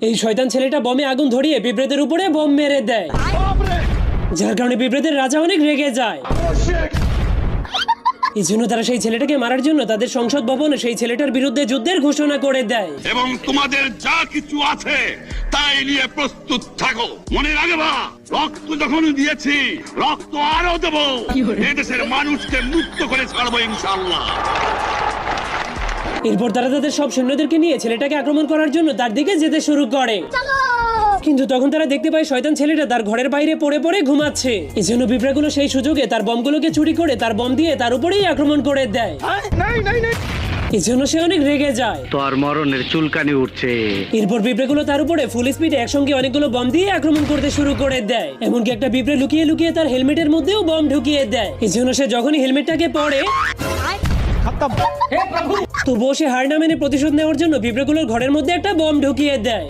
এই শয়তান ছেলেটা বমে আগুন ধরিয়ে পিঁপড়েদের উপরে বম মেরে দেয়, যার কারণে পিঁপড়েদের রাজা অনেক রেগে যায়। এই জন্য তারা সেই ছেলেটাকে মারার জন্য তাদের সংসদ ভবনে সেই ছেলেটার বিরুদ্ধে যুদ্ধের ঘোষণা করে দেয়। এবং তোমাদের যা কিছু আছে তাই নিয়ে প্রস্তুত থাকো। মনে রাখবা, রক্ত যখন দিয়েছি রক্ত আরো দেবো। এদেশের মানুষকে মুক্ত করে ছাড়বো ইনশাআল্লাহ। এরপর তারা তাদের সব সৈন্যদেরকে নিয়ে ছেলেটাকে আক্রমণ করার জন্য তার দিকে যেতে শুরু করে, কিন্তু তখন তারা দেখতে পায় শয়তান ছেলেটা তার ঘরের বাইরে পড়ে পড়ে ঘুমাচ্ছে। এই জন্য পিঁপড়াগুলো সেই সুযোগে তার বমগুলোকে চুরি করে তার বম দিয়ে তার উপরেই আক্রমণ করে দেয়। এই জন্য সে অনেক রেগে যায়, তোর মরণের চুলকানি উঠছে। এরপর পিঁপড়েগুলো তার উপরে ফুল স্পিডে একসঙ্গে অনেকগুলো বম দিয়ে আক্রমণ করতে শুরু করে দেয়। এমনকি একটা পিঁপড়ে লুকিয়ে লুকিয়ে তার হেলমেটের মধ্যেও বম ঢুকিয়ে দেয়। এই জন্য সে যখনই হেলমেটটাকে পরে তবুও সে হার না মেনে প্রতিশোধ নেওয়ার জন্য পিঁপড়েগুলোর ঘরের মধ্যে একটা বম ঢুকিয়ে দেয়।